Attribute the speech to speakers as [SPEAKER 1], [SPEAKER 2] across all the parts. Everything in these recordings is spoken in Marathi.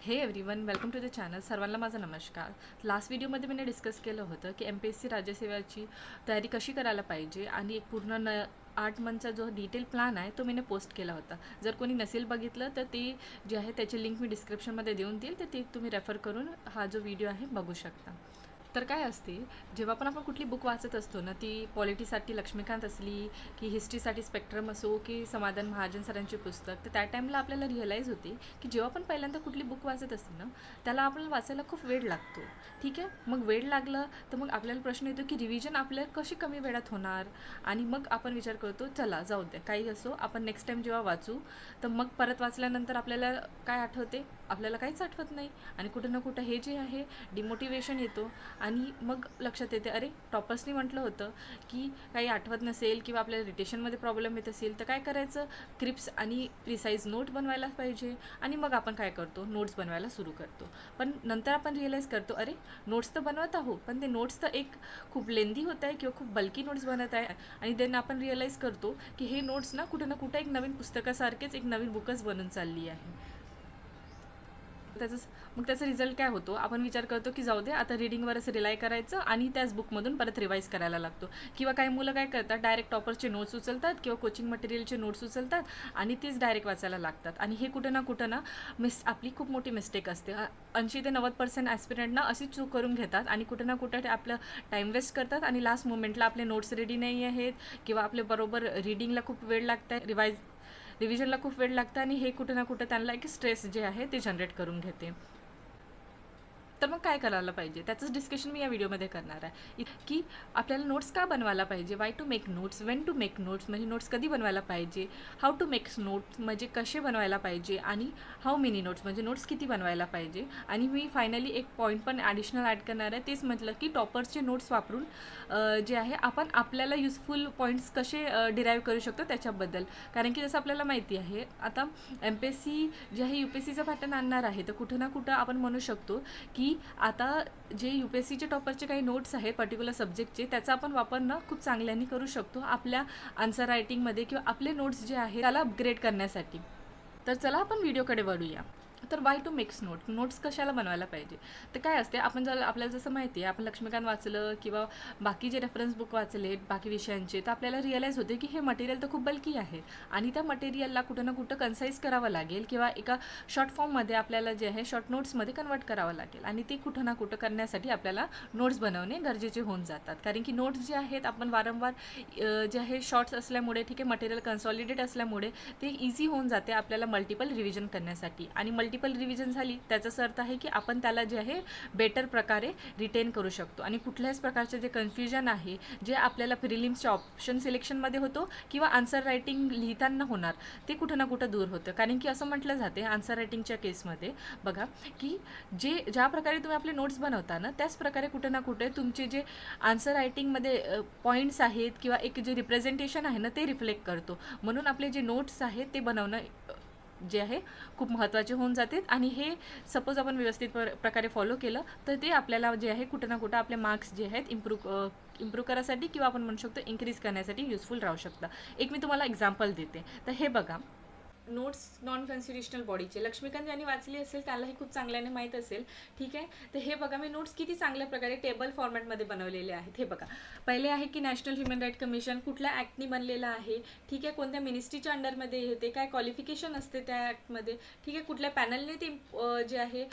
[SPEAKER 1] हे everyone, welcome to the channel. सर्वांना माझा नमस्कार. लास्ट व्हिडिओमध्ये मी डिस्कस केलं होतं की MPSC राज्यसेवेची तयारी कशी करायला पाहिजे आणि एक पूर्ण 8 मंथचा जो डिटेल प्लॅन आहे तो मी पोस्ट केला होता. जर कोणी नसेल बघितलं तर ते जे आहे त्याची लिंक मी डिस्क्रिप्शनमध्ये देऊन देईल, तर ते तुम्ही रेफर करून हा जो व्हिडिओ आहे बघू शकता. तर काय असते, जेव्हा पण आपण कुठली बुक वाचत असतो ना, ती पॉलिटीसाठी लक्ष्मीकांत असली की हिस्ट्रीसाठी स्पेक्ट्रम असो की समाधान महाजन सरांची पुस्तक, तर त्या टाईमला आपल्याला रिअलाईज होते की जेव्हा पण पहिल्यांदा कुठली बुक वाचत असते ना, त्याला आपल्याला वाचायला खूप वेळ लागतो. ठीक आहे, मग वेळ लागलं तर मग आपल्याला प्रश्न येतो की रिव्हिजन आपल्याला कशी कमी वेळात होणार. आणि मग आपण विचार करतो, चला जाऊ द्या, काही असो, आपण नेक्स्ट टाईम जेव्हा वाचू तर मग परत वाचल्यानंतर आपल्याला काय आठवते, आपल्याला काहीच आठवत नाही. आणि कुठं ना कुठं हे जे आहे डिमोटिवेशन येतो. आणि मग लक्षात येते, अरे टॉपर्सनी म्हटलं होतं की काही आठवत नसेल किंवा आपल्याला रिटेशनमध्ये प्रॉब्लेम येत असेल तर काय करायचं, क्रिप्स आणि प्रिसाईज नोट बनवायला पाहिजे. आणि मग आपण काय करतो, नोट्स बनवायला सुरू करतो. पण नंतर आपण रिअलाईज करतो, अरे नोट्स तर बनवत आहो, पण ते नोट्स तर एक खूप लेंदी होत आहे किंवा खूप बल्की नोट्स बनत आहे. आणि देन आपण रिअलाईज करतो की हे नोट्स ना कुठं ना कुठं एक नवीन पुस्तकासारखेच एक नवीन बुकच बनून चालली आहे. त्याचा रिझल्ट काय होतो, आपण विचार करतो की जाऊ दे, आता रिडिंगवरच रिलाय करायचं आणि त्याच बुकमधून परत रिवाईज करायला लागतो. किंवा काही मुलं काय करतात, डायरेक्ट टॉपरचे नोट्स उचलतात किंवा कोचिंग मटेरियलचे नोट्स उचलतात आणि तेच डायरेक्ट वाचायला लागतात. आणि हे कुठं ना कुठं ना आपली खूप मोठी मिस्टेक असते. 80 ते 90% ॲस्पिरंट ना अशी चूक करून घेतात आणि कुठं ना कुठं ते आपलं टाईम वेस्ट करतात आणि लास्ट मोमेंटला आपले नोट्स रेडी नाही आहेत किंवा आपले बरोबर रिडिंगला खूप वेळ लागत आहे, रिव्हिजनला खूप वेळ लागतं आणि हे कुठं ना कुठं त्यांना एक स्ट्रेस जे आहे ते जनरेट करून घेते. तर मग काय करायला पाहिजे, त्याचंच डिस्कशन मी या व्हिडिओमध्ये करणार आहे की आपल्याला नोट्स का बनवायला पाहिजे, why to make notes, when to make notes, म्हणजे नोट्स कधी बनवायला पाहिजे, हाऊ टू मेक नोट्स म्हणजे कसे बनवायला पाहिजे, आणि हाऊ मेनी नोट्स म्हणजे नोट्स किती बनवायला पाहिजे. आणि मी फायनली एक पॉईंट पण ॲडिशनल ॲड करणार आहे, तेच म्हटलं की टॉपर्सचे नोट्स वापरून जे आहे आपण आपल्याला युजफुल पॉईंट्स कसे डिराईव्ह करू शकतो त्याच्याबद्दल. कारण की जसं आपल्याला माहिती आहे, आता MPSC जे आहे UPSCचं पॅटर्न आणणार आहे, तर कुठं ना कुठं आपण म्हणू शकतो की आता जे UPSCचे टॉपरचे काही नोट्स आहेत पर्टिक्युलर सब्जेक्टचे, त्याचा आपण वापर ना खूप चांगल्याने करू शकतो आपल्या आन्सर रायटिंगमध्ये किंवा आपले नोट्स जे आहेत त्याला अपग्रेड करण्यासाठी. तर चला आपण व्हिडिओकडे वळूया. तर वाय टू मेक्स नोट्स कशाला बनवायला पाहिजे. तर काय असते, आपण जर आपल्याला जसं माहिती आहे, आपण लक्ष्मीकांत वाचलं किंवा बाकी जे रेफरन्स बुक वाचले बाकी विषयांचे, तर आपल्याला रिअलाईज होते की हे मटेरियल तर खूप बल्की आहे आणि त्या मटेरियलला कुठं ना कुठं कन्साईज करावं लागेल किंवा एका शॉर्ट फॉर्ममध्ये आपल्याला जे आहे शॉर्ट नोट्समध्ये कन्वर्ट करावं लागेल. आणि ते कुठं ना कुठं करण्यासाठी आपल्याला नोट्स बनवणे गरजेचे होऊन जातात. कारण की नोट्स जे आहेत आपण वारंवार जे आहे शॉर्ट्स असल्यामुळे, ठीक आहे, मटेरियल कन्सॉलिडेट असल्यामुळे ते इझी होऊन जाते आपल्याला मल्टिपल रिव्हिजन करण्यासाठी. आणि मल्टिपल रिव्हिजन झाली त्याचा अर्थ आहे की आपण त्याला जे आहे बेटर प्रकारे रिटेन करू शकतो. आणि कुठल्याच प्रकारचे जे कन्फ्युजन आहे, जे आपल्याला प्रिलिम्सच्या ऑप्शन सिलेक्शनमध्ये होतो किंवा आन्सर रायटिंग लिहिताना होणार, ते कुठं ना कुठं दूर होतं. कारण की असं म्हटलं जाते आन्सर रायटिंगच्या केसमध्ये, बघा की ज्या प्रकारे तुम्ही आपले नोट्स बनवता ना, त्याच प्रकारे कुठं ना कुठे तुमचे जे आन्सर रायटिंगमध्ये पॉईंट्स आहेत किंवा एक जे रिप्रेझेंटेशन आहे ना, ते रिफ्लेक्ट करतो. म्हणून आपले जे नोट्स आहेत ते बनवणं जे आहे खूप महत्त्वाचे होऊन जाते. आणि हे सपोज आपण व्यवस्थित प्रकारे फॉलो केलं तर ते आपल्याला जे आहे कुठं ना कुठं आपले मार्क्स जे आहेत इम्प्रूव्ह करायसाठी किंवा आपण म्हणू शकतो इन्क्रीज करण्यासाठी युजफुल राहू शकतं. एक मी तुम्हाला एक्झाम्पल देते. तर हे बघा, नोट्स नॉन कॉन्स्टिट्युशनल बॉडीचे लक्ष्मीकांत ज्यांनी वाचली असेल त्याला हे खूप चांगल्याने माहीत असेल. ठीक आहे, तर हे बघा, मी नोट्स किती चांगल्या प्रकारे टेबल फॉर्मॅटमध्ये बनवलेले आहेत. हे बघा, पहिले आहे की नॅशनल ह्युमन राईट कमिशन कुठल्या ॲक्टनी बनलेलं आहे, ठीक आहे, कोणत्या मिनिस्ट्रीच्या अंडरमध्ये येते, काय क्वालिफिकेशन असते त्या ॲक्टमध्ये, ठीक आहे, कुठल्या पॅनलने ते जे आहे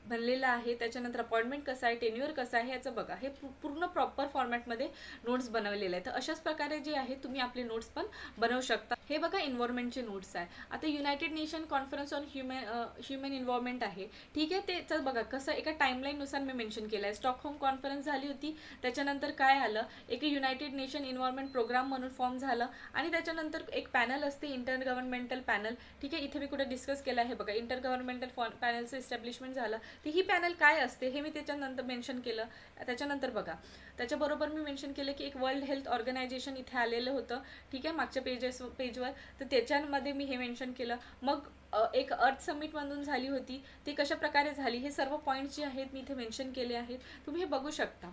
[SPEAKER 1] बनलेलं आहे, त्याच्यानंतर अपॉइंटमेंट कसं आहे, टेन्युअर कसं आहे, याचं बघा, हे पूर्ण प्रॉपर फॉर्मॅटमध्ये नोट्स बनवलेले आहेत. तर अशाच प्रकारे जे आहे तुम्ही आपले नोट्स पण बनवू शकता. हे बघा, एन्व्हायरमेंटचे नोट्स आहे. आता United nation conference on human environment आहे, ठीक आहे, त्याचं बघा कसं एका टाईमलाईननुसार मी मेन्शन केलं आहे. स्टॉकहोम कॉन्फरन्स झाली होती, त्याच्यानंतर काय आलं, एक युनायटेड नेशन एन्व्हायरमेंट प्रोग्राम म्हणून फॉर्म झालं आणि त्याच्यानंतर एक पॅनल असते, इंटर गव्हर्नमेंटल पॅनल. ठीक आहे, इथे मी कुठे डिस्कस केलं आहे बघा, इंटर गव्हर्नमेंटल पॅनलचं एस्टॅब्लिशमेंट झालं. तर ही पॅनल काय असते हे मी त्याच्यानंतर मेन्शन केलं. त्याच्यानंतर बघा, त्याच्याबरोबर मी मेन्शन केलं की एक वर्ल्ड हेल्थ ऑर्गनायझेशन इथे आलेलं होतं, ठीक आहे, मागच्या पेजवर. तर त्याच्यामध्ये मी हे मेन्शन केलं. मग एक अर्थ समिट म्हणून झाली होती, ती कशा प्रकारे झाली, हे सर्व पॉईंट्स जे आहेत मी इथे मेन्शन केले आहेत, तुम्ही हे बघू शकता.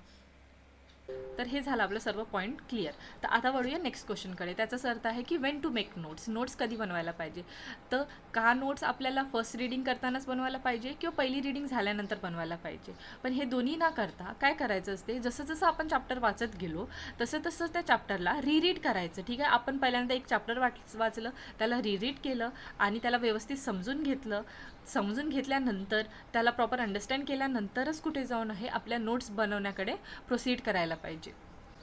[SPEAKER 1] तर हे झालं आपलं सर्व पॉईंट क्लिअर. तर आता वळूया नेक्स्ट क्वेश्चनकडे. त्याचाच अर्थ आहे की when to make notes. Notes कधी बनवायला पाहिजे. तर का नोट्स आपल्याला फर्स्ट रीडिंग करतानाच बनवायला पाहिजे किंवा पहिली रीडिंग झाल्यानंतर बनवायला पाहिजे. पण हे दोन्ही ना करता काय करायचं असते, जसं जसं आपण चॅप्टर वाचत गेलो तसं तसं त्या चॅप्टरला रीरीड करायचं. ठीक आहे, आपण पहिल्यांदा एक चॅप्टर वाचलं, त्याला रीरीड केलं आणि त्याला व्यवस्थित समजून घेतलं. समजून घेतल्यानंतर त्याला प्रॉपर अंडरस्टँड केल्यानंतरच कुठे जाऊन आहे आपल्या नोट्स बनवण्याकडे प्रोसीड करायला पाहिजे.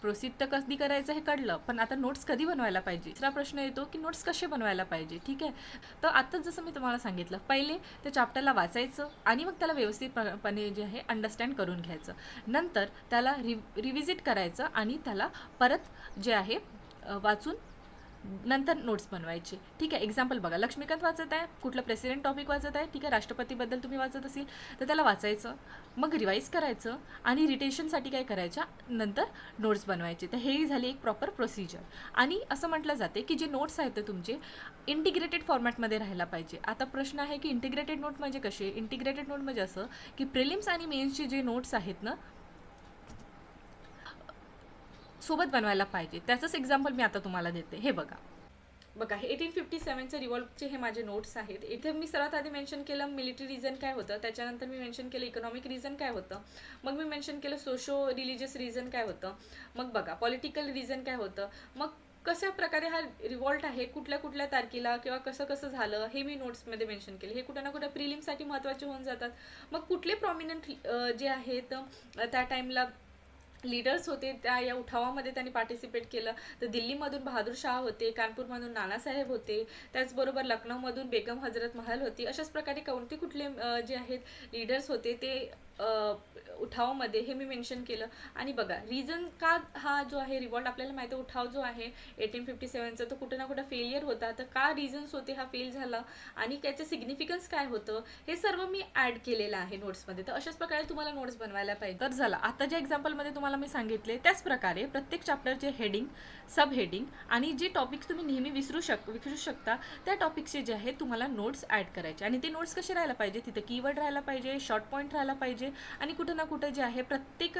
[SPEAKER 1] प्रोसीड तर कधी करायचं हे कळलं, पण आता नोट्स कधी बनवायला पाहिजे. दुसरा प्रश्न येतो की नोट्स कसे बनवायला पाहिजे. ठीक आहे, तर आताच जसं मी तुम्हाला सांगितलं, पहिले त्या चॅप्टरला वाचायचं आणि मग त्याला व्यवस्थितपणे जे आहे अंडरस्टँड करून घ्यायचं. नंतर त्याला रिव्हिजिट करायचं आणि त्याला परत जे आहे वाचून नंतर नोट्स बनवायचे. ठीक आहे, एक्झाम्पल बघा, लक्ष्मीकांत वाचत आहे, कुठलं प्रेसिडेंट टॉपिक वाचत आहे, ठीक आहे, राष्ट्रपतीबद्दल तुम्ही वाचत असेल तर त्याला वाचायचं, मग रिवाईज करायचं आणि रिटेशनसाठी काय करायच्या नंतर नोट्स बनवायचे. तर हे झाली एक प्रॉपर प्रोसिजर. आणि असं म्हटलं जाते की जे नोट्स आहेत ते तुमचे इंटिग्रेटेड फॉर्मॅटमध्ये राहायला पाहिजे. आता प्रश्न आहे की इंटिग्रेटेड नोट म्हणजे कसे. इंटिग्रेटेड नोट म्हणजे असं की प्रिलिम्स आणि मेन्सचे जे नोट्स आहेत ना सोबत बनवायला पाहिजे. त्याचंच एक्झाम्पल मी आता तुम्हाला देते. हे बघा, हे 1857चे रिव्हॉल्टचे हे माझे नोट्स आहेत. इथे मी सर्वात आधी मेन्शन केलं मिलिटरी रिझन काय होतं, त्याच्यानंतर मी मेन्शन केलं इकॉनॉमिक रिझन काय होतं, मग मी मेन्शन केलं सोशो रिलिजियस रिझन काय होतं, मग बघा पॉलिटिकल रिझन काय होतं, मग कशा प्रकारे हा रिव्हॉल्ट आहे, कुठल्या कुठल्या तारखेला किंवा कसं कसं झालं हे मी नोट्समध्ये मेन्शन केले. हे कुठं ना कुठं प्रिलिम्ससाठी महत्त्वाचे होऊन जातात. मग कुठले प्रॉमिनंट जे आहेत त्या टाईमला लीडर्स होते त्या या उठावामध्ये त्यांनी पार्टिसिपेट केलं. तर दिल्लीमधून बहादूर शाह होते, कानपूरमधून नानासाहेब होते, त्याचबरोबर लखनौमधून बेगम हजरत महल होती. अशाच प्रकारे कोणते कुठले जे आहेत लीडर्स होते ते उठावामध्ये हे मी मेन्शन केलं. आणि बघा रिझन का हा जो आहे रिव्हॉल्ट आपल्याला माहिती आहे उठाव जो आहे 1857चा तो कुठं ना कुठं फेलियर होता. तर का रिझन्स होते हा फेल झाला आणि त्याचं सिग्निफिकन्स काय होतं हे सर्व मी ॲड केलेलं आहे नोट्समध्ये. तर अशाच प्रकारे तुम्हाला नोट्स बनवायला पाहिजे. तर झालं, आता ज्या एक्झाम्पलमध्ये तुम्हाला मी सांगितले त्याच प्रकारे प्रत्येक चॅप्टरचे हेडिंग, सब हेडिंग आणि जे टॉपिक्स तुम्ही नेहमी विसरू शकता त्या टॉपिक्सचे जे आहे तुम्हाला नोट्स ॲड करायचे. आणि ते नोट्स कसे राहायला पाहिजे, तिथे कीवर्ड राहायला पाहिजे, शॉर्ट पॉईंट राहायला पाहिजे आणि कुठं ना कुठं जे आहे प्रत्येक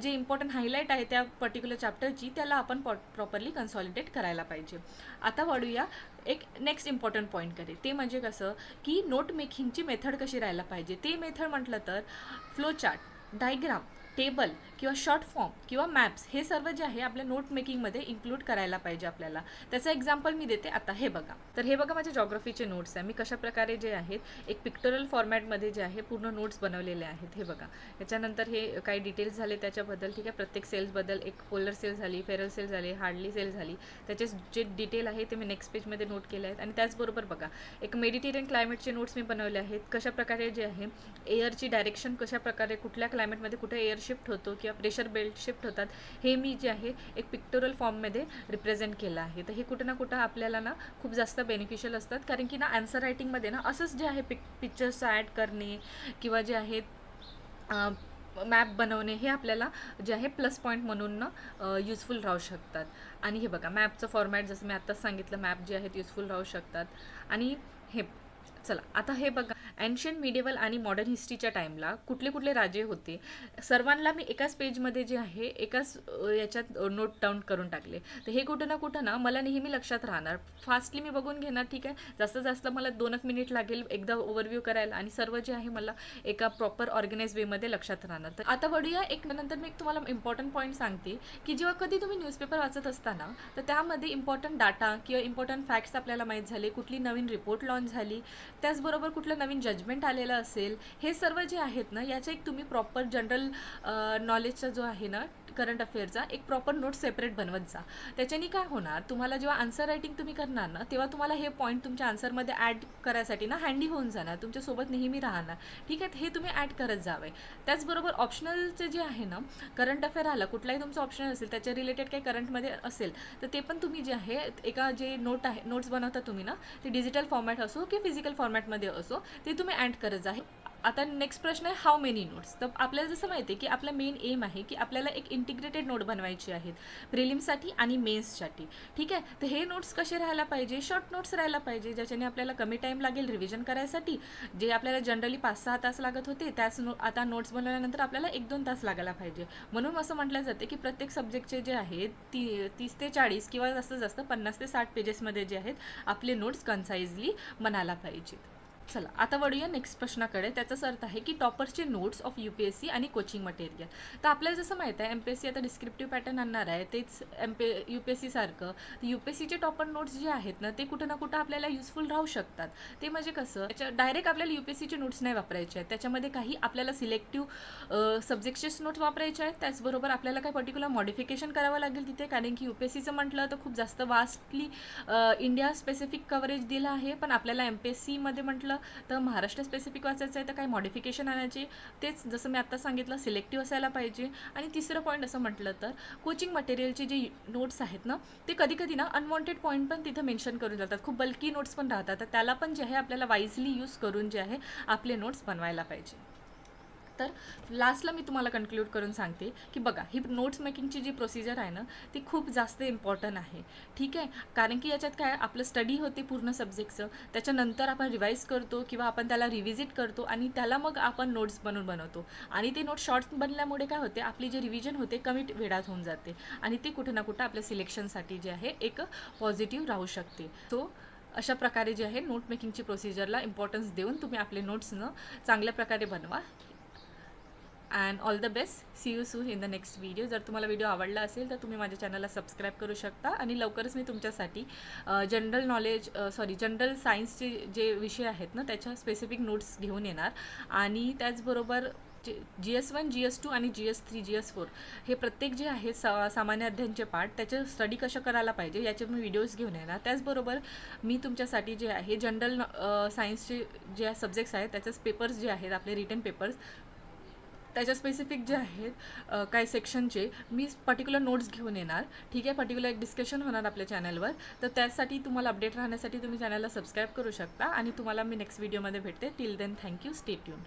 [SPEAKER 1] जे इम्पॉर्टंट हायलाईट आहे त्या पर्टिक्युलर चॅप्टरची त्याला आपण प्रॉपरली कन्सॉलिडेट करायला पाहिजे. आता वळूया एक नेक्स्ट इम्पॉर्टंट पॉईंटकडे. ते म्हणजे कसं की नोट मेकिंगची मेथड कशी राहायला पाहिजे. ते मेथड म्हटलं तर फ्लो चार्ट, डायग्राम, टेबल किंवा शॉर्ट फॉर्म किंवा मॅप्स हे सर्व जे आहे आपल्या नोट मेकिंगमध्ये इन्क्लूड करायला पाहिजे आपल्याला. त्याचं एक्झाम्पल मी देते आता. हे बघा, तर हे बघा माझे जॉग्रफीचे नोट्स आहे. मी कशाप्रकारे जे आहेत एक पिक्टोरल फॉर्मॅटमध्ये जे आहे पूर्ण नोट्स बनवलेले आहेत. हे बघा, याच्यानंतर हे काही डिटेल्स झाले त्याच्याबद्दल. ठीक आहे, प्रत्येक सेल्सबद्दल, एक पोलर सेल झाली, फेरल सेल झाली, हार्डली सेल झाली, त्याचे जे डिटेल आहे ते मी नेक्स्ट पेजमध्ये नोट केले आहेत. आणि त्याचबरोबर बघा एक मेडिटेरियन क्लायमेटचे नोट्स मी बनवले आहेत. कशाप्रकारे जे आहे एअरची डायरेक्शन कशाप्रकारे कुठल्या क्लायमेटमध्ये कुठे एअर शिफ्ट होतो किंवा प्रेशर बेल्ट शिफ्ट होतात हे मी जे आहे एक पिक्टोरल फॉर्ममध्ये रिप्रेझेंट केलं आहे. तर हे कुठं ना कुठं आपल्याला ना खूप जास्त बेनिफिशियल असतात. कारण की ना आन्सर रायटिंगमध्ये ना असंच जे आहे पिक्चर्स ॲड करणे किंवा जे आहेत मॅप बनवणे हे आपल्याला जे आहे प्लस पॉईंट म्हणून ना युजफुल राहू शकतात. आणि हे बघा मॅपचं फॉर्मॅट जसं मी आत्ताच सांगितलं, मॅप जे आहेत युजफुल राहू शकतात. आणि हे चला आता हे बघा एन्शियंट मिडिवल आणि मॉडर्न हिस्ट्रीच्या टाईमला कुठले कुठले राजे होते सर्वांना मी एकाच पेजमध्ये जे आहे एकाच याच्यात नोट डाऊन करून टाकले. तर हे कुठं ना मला नेहमी लक्षात राहणार. फास्टली मी बघून घेणार. ठीक आहे, जास्तीत जास्त मला 2 मिनिट लागेल एकदा ओव्हरव्ह्यू करायला आणि सर्व जे आहे मला एका प्रॉपर ऑर्गनाइज वेमध्ये लक्षात राहणार. तर आता वळूया एक नंतर मी तुम्हाला इम्पॉर्टंट पॉईंट सांगते की जेव्हा कधी तुम्ही न्यूजपेपर वाचत असताना तर त्यामध्ये इम्पॉर्टंट डाटा किंवा इम्पॉर्टंट फॅक्ट्स आपल्याला माहीत झाले, कुठली नवीन रिपोर्ट लॉन्च झाली, त्याचबरोबर कुठलं नवीन जजमेंट आलेलं असेल, हे सर्व जे आहेत ना याचं एक तुम्ही प्रॉपर जनरल नॉलेजचा जो आहे ना करंट अफेअरचा एक प्रॉपर नोट सेपरेट बनवत जा. त्याच्याने काय होणार, तुम्हाला जेव्हा आन्सर रायटिंग तुम्ही करणार ना तेव्हा तुम्हाला हे पॉईंट तुमच्या आन्सरमध्ये ॲड करायसाठी ना हँडी होऊन जाणार, तुमच्यासोबत नेहमी राहणार. ठीक आहे, हे तुम्ही ॲड करत जावे. त्याचबरोबर ऑप्शनलचे जे आहे ना करंट अफेअर आला, कुठलाही तुमचं ऑप्शनल असेल त्याच्या रिलेटेड काही करंटमध्ये असेल तर ते पण तुम्ही जे आहे एका जे नोट्स बनवता तुम्ही ना ते डिजिटल फॉर्मॅट असो की फिजिकल फॉर्मॅटमध्ये असो ते तुम्ही ॲड करत जा. आता नेक्स्ट प्रश्न आहे हाऊ मेनी नोट्स. तर आपल्याला जसं माहिती आहे की आपला मेन एम आहे की आपल्याला एक इंटिग्रेटेड नोट बनवायची आहेत प्रिलिम्ससाठी आणि मेन्ससाठी. ठीक आहे, तर हे नोट्स कसे राहायला पाहिजे, शॉर्ट नोट्स राहायला पाहिजे, ज्याच्याने आपल्याला कमी टाईम लागेल रिव्हिजन करायसाठी. जे आपल्याला जनरली 5-6 तास लागत होते त्याच आता नोट्स बनवल्यानंतर आपल्याला 1-2 तास लागायला पाहिजे. म्हणून असं म्हटलं जाते की प्रत्येक सब्जेक्टचे जे आहेत 30 ते 40 किंवा जास्तीत जास्त 50 ते 60 पेजेसमध्ये जे आहेत आपले नोट्स कन्साइजली बनायला पाहिजेत. चला आता वळूया नेक्स्ट प्रश्नाकडे. त्याचाच अर्थ आहे की टॉपर्सचे नोट्स ऑफ UPSC आणि कोचिंग मटेरियल. तर आपल्याला जसं माहीत आहे MPSC आता डिस्क्रिप्टिव्ह पॅटर्न आणणार आहे, तेच UPSC सारखं. UPSCचे टॉपर नोट्स जे आहेत ना ते कुठं ना कुठं आपल्याला युजफुल राहू शकतात. ते म्हणजे कसं, त्याच्या डायरेक्ट आपल्याला UPSCचे नोट्स नाही वापरायचे आहेत, त्याच्यामध्ये काही आपल्याला सिलेक्टिव्ह सब्जेक्टचेच नोट्स वापरायचे आहेत. त्याचबरोबर आपल्याला काही पर्टिक्युलर मॉडिफिकेशन करावं लागेल तिथे, कारण की UPSCचं म्हटलं तर खूप जास्त वास्टली इंडिया स्पेसिफिक कव्हरेज दिलं आहे. पण आपल्याला MPSCमध्ये म्हटलं तर महाराष्ट्र स्पेसिफिक वाचायचं आहे तर काही मॉडिफिकेशन आणायचे, तेच जसं मी आत्ता सांगितलं सिलेक्टिव्ह असायला पाहिजे. आणि तिसरं पॉईंट असं म्हटलं तर कोचिंग मटेरियलचे जे नोट्स आहेत ना ते कधी कधी ना अनवॉन्टेड पॉईंट पण तिथं मेन्शन करून जातात, खूप बल्की नोट्स पण राहतात. तर त्याला पण जे आहे आपल्याला वाईजली यूज करून जे आहे आपले नोट्स बनवायला पाहिजे. तर लास्टला मी तुम्हाला कन्क्लूड करून सांगते की बघा ही नोट्स मेकिंगची जी प्रोसिजर आहे ना ती खूप जास्त इम्पॉर्टंट आहे. ठीक आहे, कारण की याच्यात काय आपलं स्टडी होते पूर्ण सब्जेक्टचं, त्याच्यानंतर आपण रिवाईज करतो किंवा आपण त्याला रिव्हिजिट करतो आणि त्याला मग आपण नोट्स बनवतो. आणि ते नोट्स शॉर्ट्स बनल्यामुळे काय होते आपली जे रिव्हिजन होते कमी वेळात होऊन जाते आणि ते कुठं ना कुठं आपल्या सिलेक्शनसाठी जे आहे एक पॉझिटिव्ह राहू शकते. सो अशा प्रकारे जे आहे नोट मेकिंगची प्रोसिजरला इम्पॉर्टन्स देऊन तुम्ही आपले नोट्सनं चांगल्या प्रकारे बनवा. And all the best. See you soon in the next video. जर तुम्हाला व्हिडिओ आवडला असेल तर तुम्ही माझ्या चॅनलला सबस्क्राईब करू शकता आणि लवकरच मी तुमच्यासाठी जनरल सायन्सचे जे विषय आहेत ना त्याच्या स्पेसिफिक नोट्स घेऊन येणार. आणि त्याचबरोबर GS1, GS2 आणि GS3, GS4 हे प्रत्येक जे आहे सामान्य अध्ययनचे पार्ट त्याचे स्टडी कसं करायला पाहिजे याचे मी व्हिडिओज घेऊन येणार. त्याचबरोबर मी तुमच्यासाठी जे आहे जनरल सायन्सचे जे सब्जेक्ट्स आहेत त्याचेच पेपर्स जे आहेत आपले रिटन पेपर्स त्याच्या स्पेसिफिक जे आहेत काही सेक्शनचे मी पर्टिक्युलर नोट्स घेऊन येणार. ठीक आहे, पर्टिक्युलर एक डिस्कशन होणार आपल्या चॅनलवर. तर त्यासाठी तुम्हाला अपडेट राहण्यासाठी तुम्ही चॅनलला सबस्क्राईब करू शकता आणि तुम्हाला मी नेक्स्ट व्हिडिओमध्ये भेटते. Till then thank you, stay tune.